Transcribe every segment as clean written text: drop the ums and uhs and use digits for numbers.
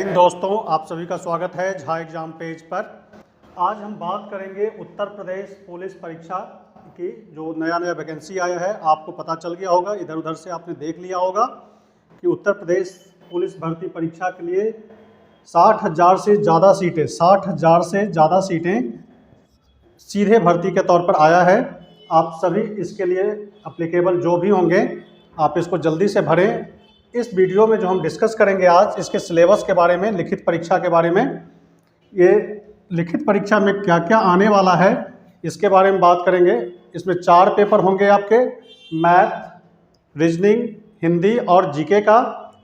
दोस्तों, आप सभी का स्वागत है झा एग्जाम पेज पर। आज हम बात करेंगे उत्तर प्रदेश पुलिस परीक्षा की। जो नया वैकेंसी आया है, आपको पता चल गया होगा, इधर उधर से आपने देख लिया होगा कि उत्तर प्रदेश पुलिस भर्ती परीक्षा के लिए 60,000 से ज़्यादा सीटें 60,000 से ज़्यादा सीटें सीधे भर्ती के तौर पर आया है। आप सभी इसके लिए अप्लीकेबल जो भी होंगे, आप इसको जल्दी से भरें। इस वीडियो में जो हम डिस्कस करेंगे आज, इसके सिलेबस के बारे में, लिखित परीक्षा के बारे में, ये लिखित परीक्षा में क्या क्या आने वाला है इसके बारे में बात करेंगे। इसमें 4 पेपर होंगे आपके, मैथ, रीजनिंग, हिंदी और जीके का,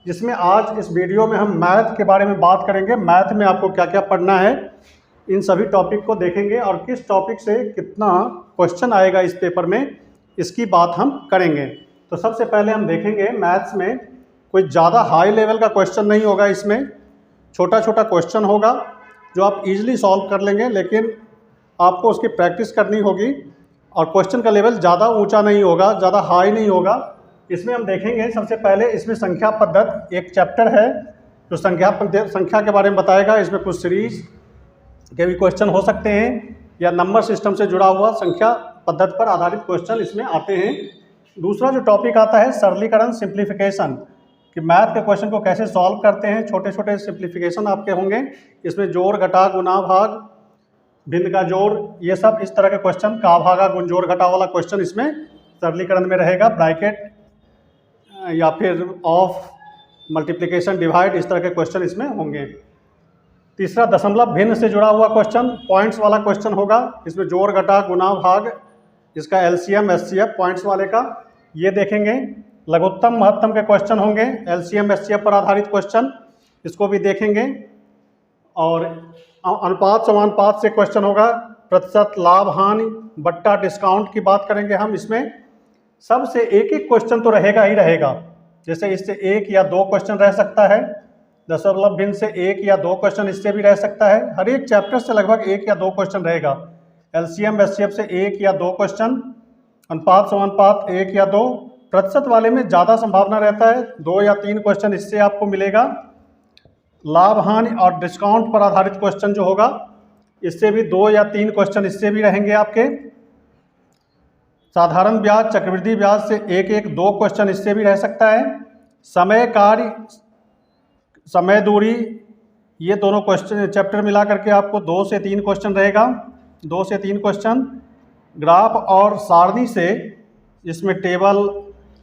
जिसमें आज इस वीडियो में हम मैथ के बारे में बात करेंगे। मैथ में आपको क्या क्या पढ़ना है, इन सभी टॉपिक को देखेंगे और किस टॉपिक से कितना क्वेश्चन आएगा इस पेपर में, इसकी बात हम करेंगे। तो सबसे पहले हम देखेंगे मैथ्स में कोई ज़्यादा हाई लेवल का क्वेश्चन नहीं होगा। इसमें छोटा छोटा क्वेश्चन होगा जो आप इजीली सॉल्व कर लेंगे, लेकिन आपको उसकी प्रैक्टिस करनी होगी और क्वेश्चन का लेवल ज़्यादा ऊंचा नहीं होगा, ज़्यादा हाई नहीं होगा। इसमें हम देखेंगे सबसे पहले, इसमें संख्या पद्धति एक चैप्टर है जो संख्या के बारे में बताएगा। इसमें कुछ सीरीज के भी क्वेश्चन हो सकते हैं या नंबर सिस्टम से जुड़ा हुआ संख्या पद्धति पर आधारित क्वेश्चन इसमें आते हैं। दूसरा जो टॉपिक आता है सरलीकरण, सिंप्लीफिकेशन, कि मैथ के क्वेश्चन को कैसे सॉल्व करते हैं। छोटे छोटे सिंप्लीफिकेशन आपके होंगे। इसमें जोड़, घटा, गुना, भाग, भिन्न का जोड़, ये सब इस तरह के क्वेश्चन, का भागा गुण जोड़ घटा वाला क्वेश्चन इसमें सरलीकरण में रहेगा। ब्रैकेट या फिर ऑफ, मल्टीप्लिकेशन, डिवाइड, इस तरह के क्वेश्चन इसमें होंगे। तीसरा दशमलव भिन्न से जुड़ा हुआ क्वेश्चन, पॉइंट्स वाला क्वेश्चन होगा। इसमें जोड़, घटा, गुना, भाग, इसका एलसीएम एचसीएफ पॉइंट्स वाले का ये देखेंगे। लघुत्तम महत्तम के क्वेश्चन होंगे, एलसीएम एचसीएफ पर आधारित क्वेश्चन, इसको भी देखेंगे। और अनुपात समानुपात से क्वेश्चन होगा, प्रतिशत, लाभ, हानि, बट्टा, डिस्काउंट की बात करेंगे हम। इसमें सबसे एक एक क्वेश्चन तो रहेगा ही रहेगा, जैसे इससे 1 या 2 क्वेश्चन रह सकता है। दशमलव भिन्न से 1 या 2 क्वेश्चन इससे भी रह सकता है। हर एक चैप्टर से लगभग 1 या 2 क्वेश्चन रहेगा। एलसीएम एचसीएफ से 1 या 2 क्वेश्चन, अनुपात समानुपात 1 या 2, प्रतिशत वाले में ज़्यादा संभावना रहता है, 2 या 3 क्वेश्चन इससे आपको मिलेगा। लाभ, हानि और डिस्काउंट पर आधारित क्वेश्चन जो होगा, इससे भी 2 या 3 क्वेश्चन इससे भी रहेंगे आपके। साधारण ब्याज, चक्रवृद्धि ब्याज से 1-1-2 क्वेश्चन इससे भी रह सकता है। समय, कार्य, समय, दूरी, ये दोनों क्वेश्चन चैप्टर मिला करके आपको 2 से 3 क्वेश्चन रहेगा, 2 से 3 क्वेश्चन। ग्राफ और सारणी से, इसमें टेबल,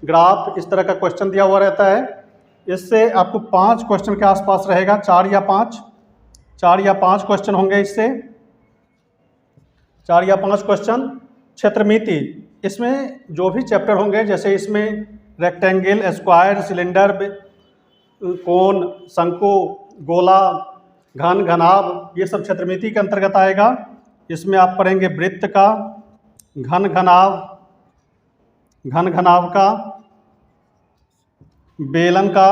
ग्राफ, इस तरह का क्वेश्चन दिया हुआ रहता है। इससे आपको 5 क्वेश्चन के आसपास रहेगा, 4 या 5 क्वेश्चन होंगे इससे, 4 या 5 क्वेश्चन। क्षेत्रमिति, इसमें जो भी चैप्टर होंगे, जैसे इसमें रेक्टेंगल, स्क्वायर, सिलेंडर, कोण, शंकु, गोला, घन, घनाभ, ये सब क्षेत्रमिति के अंतर्गत आएगा। इसमें आप पढ़ेंगे वृत्त का, घन घनाभ का, बेलन का,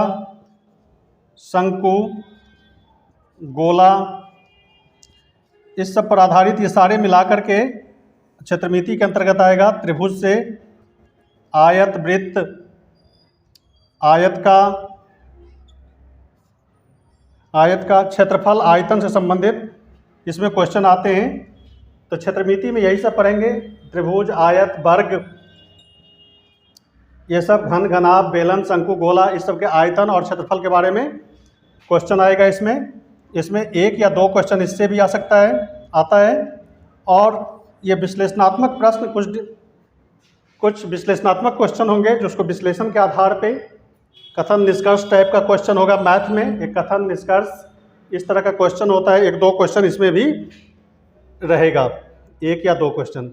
शंकु, गोला, इस सब पर आधारित ये सारे मिलाकर के क्षेत्रमिति के अंतर्गत आएगा। त्रिभुज से, आयत, वृत्त, आयत का क्षेत्रफल, आयतन से संबंधित इसमें क्वेश्चन आते हैं। तो क्षेत्रमिति में यही सब पढ़ेंगे, त्रिभुज, आयत, वर्ग, ये सब, घन, घनाभ, बेलन, शंकु, गोला, इस सब के आयतन और क्षेत्रफल के बारे में क्वेश्चन आएगा इसमें 1 या 2 क्वेश्चन इससे भी आता है। और ये विश्लेषणात्मक प्रश्न, कुछ विश्लेषणात्मक क्वेश्चन होंगे, जो उसको विश्लेषण के आधार पे कथन निष्कर्ष टाइप का क्वेश्चन होगा। मैथ में एक कथन निष्कर्ष इस तरह का क्वेश्चन होता है, 1-2 क्वेश्चन इसमें भी रहेगा, 1 या 2 क्वेश्चन।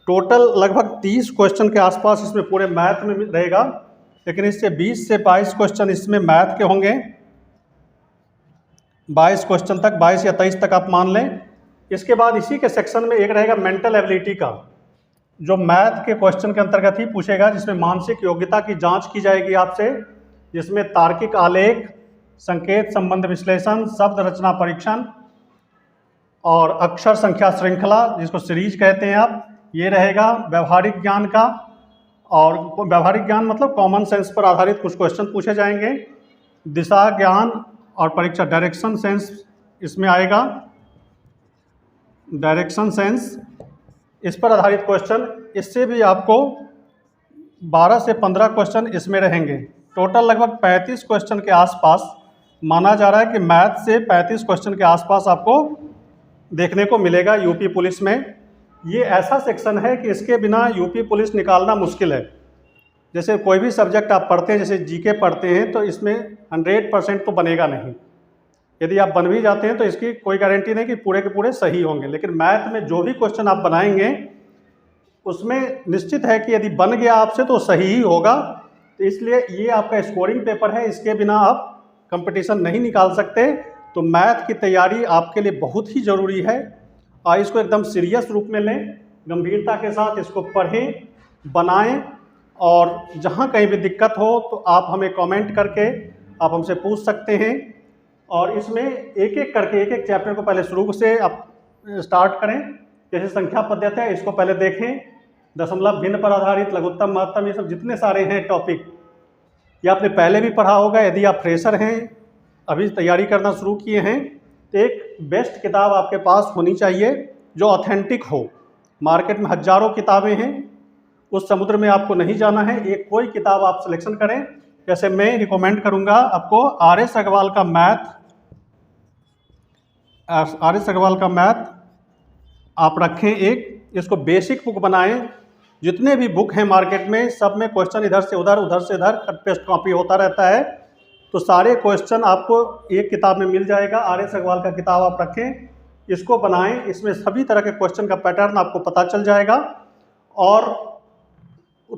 टोटल लगभग 30 क्वेश्चन के आसपास इसमें पूरे मैथ में रहेगा, लेकिन इससे 20 से 22 क्वेश्चन इसमें मैथ के होंगे। 22 क्वेश्चन तक, 22 या 23 तक आप मान लें। इसके बाद इसी के सेक्शन में एक रहेगा मेंटल एबिलिटी का, जो मैथ के क्वेश्चन के अंतर्गत ही पूछेगा, जिसमें मानसिक योग्यता की जांच की जाएगी आपसे, जिसमें तार्किक आलेख, संकेत संबंध विश्लेषण, शब्द रचना परीक्षण और अक्षर संख्या श्रृंखला, जिसको सीरीज कहते हैं आप, ये रहेगा। व्यवहारिक ज्ञान का, और व्यवहारिक ज्ञान मतलब कॉमन सेंस पर आधारित कुछ क्वेश्चन पूछे जाएंगे। दिशा ज्ञान और परीक्षा डायरेक्शन सेंस इसमें आएगा, डायरेक्शन सेंस, इस पर आधारित क्वेश्चन। इससे भी आपको 12 से 15 क्वेश्चन इसमें रहेंगे। टोटल लगभग 35 क्वेश्चन के आसपास माना जा रहा है कि मैथ से 35 क्वेश्चन के आसपास आपको देखने को मिलेगा यूपी पुलिस में। ये ऐसा सेक्शन है कि इसके बिना यूपी पुलिस निकालना मुश्किल है। जैसे कोई भी सब्जेक्ट आप पढ़ते हैं, जैसे जीके पढ़ते हैं, तो इसमें 100% तो बनेगा नहीं। यदि आप बन भी जाते हैं तो इसकी कोई गारंटी नहीं कि पूरे के पूरे सही होंगे, लेकिन मैथ में जो भी क्वेश्चन आप बनाएंगे उसमें निश्चित है कि यदि बन गया आपसे तो सही ही होगा। तो इसलिए ये आपका स्कोरिंग पेपर है, इसके बिना आप कंपटीशन नहीं निकाल सकते। तो मैथ की तैयारी आपके लिए बहुत ही ज़रूरी है और इसको एकदम सीरियस रूप में लें, गंभीरता के साथ इसको पढ़ें, बनाएं, और जहाँ कहीं भी दिक्कत हो तो आप हमें कमेंट करके आप हमसे पूछ सकते हैं। और इसमें एक एक करके एक एक चैप्टर को पहले शुरू से आप स्टार्ट करें। जैसे संख्या पद्धति है, इसको पहले देखें, दशमलव भिन्न पर आधारित, लघुत्तम महत्तम, ये सब जितने सारे हैं टॉपिक, ये आपने पहले भी पढ़ा होगा। यदि आप फ्रेशर हैं, अभी तैयारी करना शुरू किए हैं, तो एक बेस्ट किताब आपके पास होनी चाहिए जो ऑथेंटिक हो। मार्केट में हजारों किताबें हैं, उस समुद्र में आपको नहीं जाना है। एक कोई किताब आप सिलेक्शन करें। जैसे मैं रिकमेंड करूंगा आपको आर.एस. अग्रवाल का मैथ, आर.एस. अग्रवाल का मैथ आप रखें एक, इसको बेसिक बुक बनाएं। जितने भी बुक हैं मार्केट में, सब में क्वेश्चन इधर से उधर, उधर से इधर कट पेस्ट कॉपी होता रहता है। तो सारे क्वेश्चन आपको एक किताब में मिल जाएगा। आर.एस. अग्रवाल का किताब आप रखें, इसको बनाएं। इसमें सभी तरह के क्वेश्चन का पैटर्न आपको पता चल जाएगा। और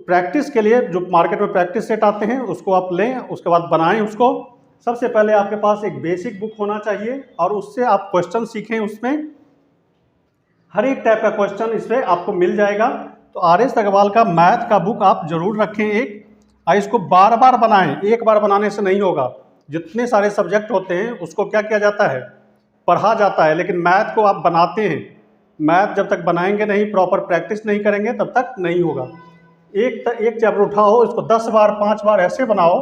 प्रैक्टिस के लिए जो मार्केट में प्रैक्टिस सेट आते हैं उसको आप लें, उसके बाद बनाएं उसको। सबसे पहले आपके पास एक बेसिक बुक होना चाहिए और उससे आप क्वेश्चन सीखें। उसमें हर एक टाइप का क्वेश्चन इसमें आपको मिल जाएगा। तो आर.एस. अग्रवाल का मैथ का बुक आप जरूर रखें एक, और इसको बार बार बनाएं। एक बार बनाने से नहीं होगा। जितने सारे सब्जेक्ट होते हैं उसको क्या किया जाता है, पढ़ा जाता है, लेकिन मैथ को आप बनाते हैं। मैथ जब तक बनाएंगे नहीं, प्रॉपर प्रैक्टिस नहीं करेंगे, तब तक नहीं होगा। एक चैप्टर उठाओ, इसको 10 बार 5 बार ऐसे बनाओ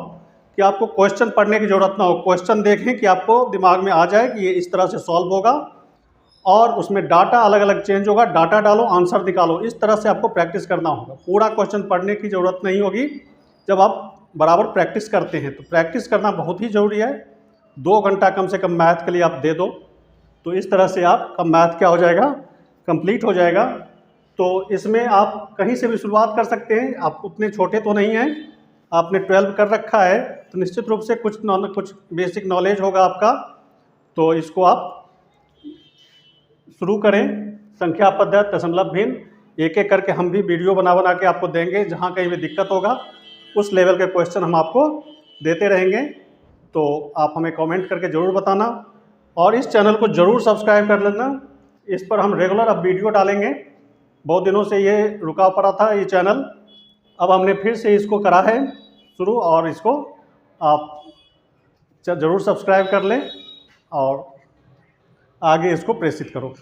कि आपको क्वेश्चन पढ़ने की ज़रूरत ना हो। क्वेश्चन देखें कि आपको दिमाग में आ जाए कि ये इस तरह से सॉल्व होगा, और उसमें डाटा अलग अलग चेंज होगा। डाटा डालो, आंसर निकालो, इस तरह से आपको प्रैक्टिस करना होगा। पूरा क्वेश्चन पढ़ने की ज़रूरत नहीं होगी जब आप बराबर प्रैक्टिस करते हैं। तो प्रैक्टिस करना बहुत ही ज़रूरी है। 2 घंटा कम से कम मैथ के लिए आप दे दो, तो इस तरह से आपका मैथ क्या हो जाएगा, कंप्लीट हो जाएगा। तो इसमें आप कहीं से भी शुरुआत कर सकते हैं। आप उतने छोटे तो नहीं हैं, आपने 12 कर रखा है, तो निश्चित रूप से कुछ बेसिक नॉलेज होगा आपका। तो इसको आप शुरू करें। संख्या पद्धति, दशमलव भिन्न, एक एक करके हम भी वीडियो बना बना के आपको देंगे। जहाँ कहीं भी दिक्कत होगा उस लेवल के क्वेश्चन हम आपको देते रहेंगे। तो आप हमें कमेंट करके ज़रूर बताना, और इस चैनल को ज़रूर सब्सक्राइब कर लेना। इस पर हम रेगुलर अब वीडियो डालेंगे। बहुत दिनों से ये रुका पड़ा था ये चैनल, अब हमने फिर से इसको करा है शुरू, और इसको आप ज़रूर सब्सक्राइब कर लें और आगे इसको प्रेषित करो।